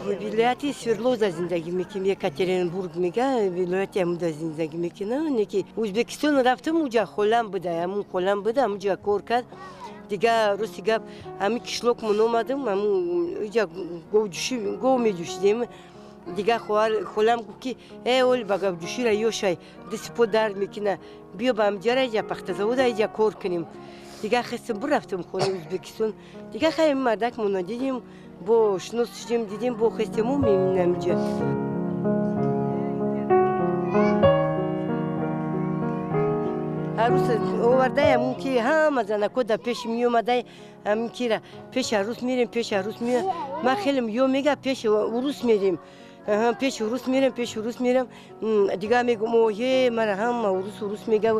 ولايت سويرلوزا زندگی میکنم یکاترینبورگ میگه ولایت همونجا زندگی میکنم نکی ازبکستان رفتم اونجا خالم بوده همون خالم بوده اونجا کار کرد دیگه روسی گپ همین کشلوک من اومدم همون اونجا گو میجوشیدیم دیگه خالم گفت که ای اول بگو جوشی را یوشای دست پو درد میکنه بیا با هم جره اینجا پخت زوده اینجا کار کنیم دیگه خواستم برفتم خونه ازبکستان دیگه خیلی مردک منو دیدیم با شناس شدیم دیدیم با خواستمون میبینم اینجا عروس آورده همون که همه زنکو در پیش می اومده همین که را پیش عروس میریم پیش عروس میریم من خیلی میو میگه پیش عروس میریم پیش عروس میرم دیگه میگم اوه مرا هم عروس میگه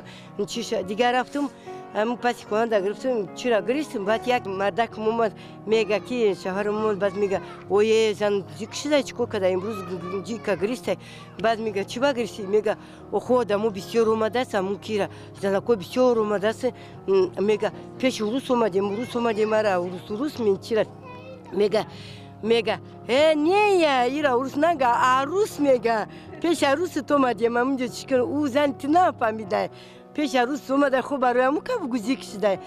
چیش دیگه رفتم همون پسی کننده گرفتم چرا گریستم بعد یک مردک اومد میگه که شوهرم اومد بعد میگه اوه زن جیک شده چیکار کرده امروز جیکا گریسته بعد میگه چی با گریستی میگه اوه دمو بسیار اومده است همون کیرا زنکو بسیار اومده است میگه پیش عروس اومدیم مرا عروس من چرا میگه نه ایرا عروس نگه عروس میگه پیش عروس تو اومدیم همونجا چیکار او زن نفهمیده پیش عروس اومده خوب برای همون که بگوزی کشیده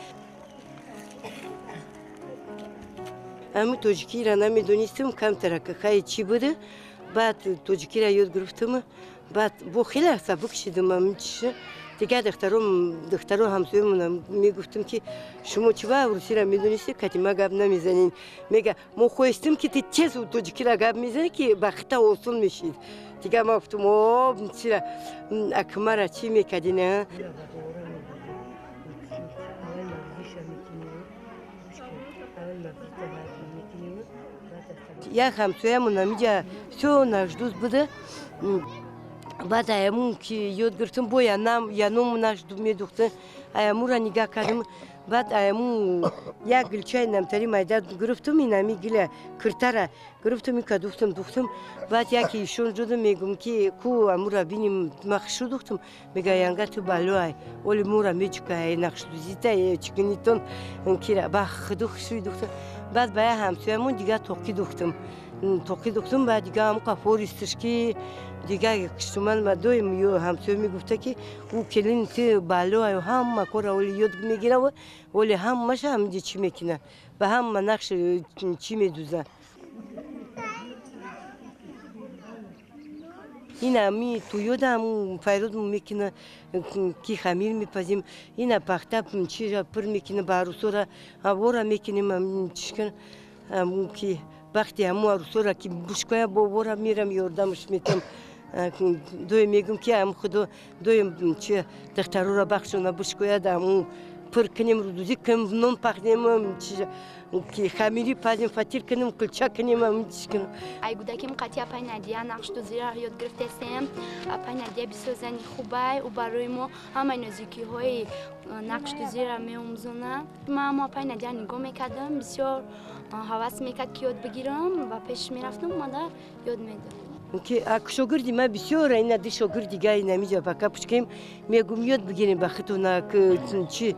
همون توجیکی را نمیدونستم کم ترکه خیلی چی بوده بعد توجیکی را یاد گرفتم بعد با خیلی سبک شدم همون چیشه دیگه دخترو همسایه‌مون میگفتم که شما چی با عروسی را میدونستی که ما گپ نمیزنین میگه ما خواستیم که تی چیز توجیکی را گپ میزنی که بخته آسون میشید دیگه ما گفتم اوه چرا اکمارا چی میکردین یک همسایه‌مون همینجا سو نجدوز بوده بعد ایمون که یاد گرفتم با یانم نجدو میدوخته ایمون را نگاه کردم بعد ایمون یک گلچه نمتری مایده گرفتم این همی گله کرتره گرفتم این که دوختم بعد یکی ایشون جدم میگم که کو امون را بینیم مخشو دوختم میگه ینگه تو بالوی ولی مورا میچکه نقش دوزیته چکنیتون که را بخ دوخشوی دوختم بعد به همسایه‌مون دیگه توقی دوختم بعد دیگه هم کافور استشکی دیگه کشتمان ما دویم همسایه میگفته که او کلین تی بالو و هم کارا ولی یاد میگیره ولی هم ماشه هم چی میکنه به هم نقش چی میدوزه این همی تو یادم فیروز میکنه کی خمیر میپزیم این پخته چی را پر میکنه با عروسا را وارا میکنیم هم چیکن همون که وقتی همون عروسا را که بشکایه با وارا میرم یاردمش میتم دوی میگم که هم خدا دوی چی دخترو را بخشونه بشکایه همون پر کنیم رو دوزی کنیم نون پخنیم که خمیری پزیم فطیر کنیم کلچه کنیم همون چی کنیم ای گودکیم قطعی اپای ندیا نقش دوزی را یاد گرفتیم اپای ندیا بسیار زنی خوبه و برای ما همه نزدیکی های نقش دوزی را می‌آموزونه ما اپای ندیا نگاه میکردم بسیار هوس میکرد که یاد بگیرم و پیش میرفتم اومده یاد میدم که اکشوگردی ما بسیار اینا دی شوگردی گای نمیجا فقط پشکیم میگم یاد بگیریم بختون که چی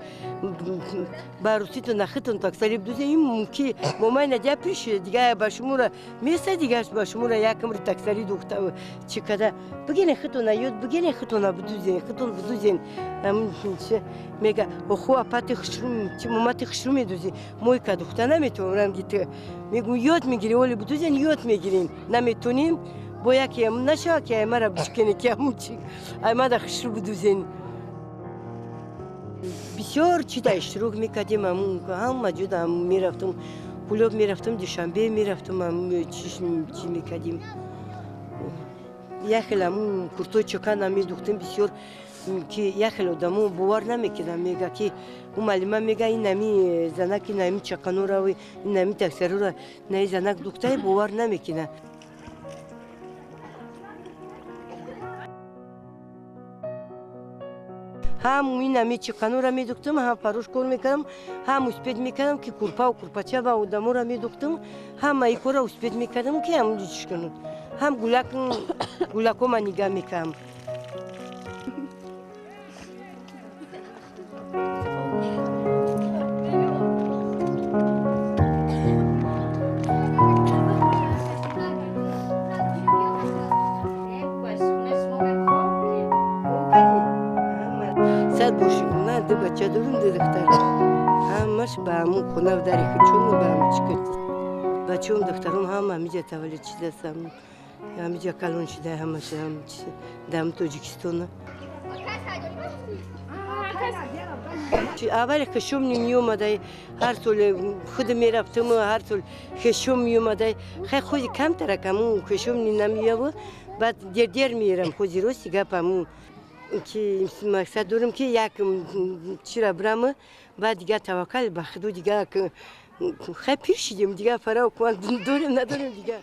باروسی تو نختون تاکسری بدوزه این که مامان نجا پیش دیگه باشمورا میسته دیگه باشمورا یکم رو تاکسری دوخته چی کده بگیرین ختون یاد بگیرین ختون بدوزین همون چی میگه خو اپاتی خشروم چی ماماتی خشروم میدوزی موی که دوخته نمیتونم گیت میگم یاد میگیری ولی بدوزین یاد میگیرین نمیتونیم با یکی هم نشه که مرا بشکنه که همون چی ما دا خشرو بدوزین بسیار چی دا اشتراک میکردیم هم موجود هم میرفتم کلوب میرفتم دوشنبه میرفتم هم چی میکردیم یخل همون کرتوی چکن هم میدوختیم بسیار که یخل آدمو باور نمیکردم میگه که اون معلمه میگه این نمی زنک این نمی چکنو را و این نمی تکسرو را نه زنک دوخته باور نمیکنه هم این همی چکنو را میدوختم هم پروش کار میکردم هم اسپید میکردم که کرپا و کرپاچه و آدمو را میدوختم هم ایکو را اسپید میکردم که همونجا چیش کنم هم گلکو من نگاه میکردم نه دو بچه دارم دو دختر همش به همون خونه و داری چون به همون چکرد بچه هم دخترم هم همیجا تولد شده هستم همیجا کلون شده همش هم دم توجیکستانه اول خشم می اومده هر سال خود می رفتم و هر سال خشم می اومده خیلی خود کم ترکم خشم نمیه و بعد دیر میرم خودی راستی گپم که مقصد دارم که یک چرا برم بعد دیگه توکل به خدا دیگه خیلی پیر شدیم دیگه فرا دارم ندارم دیگه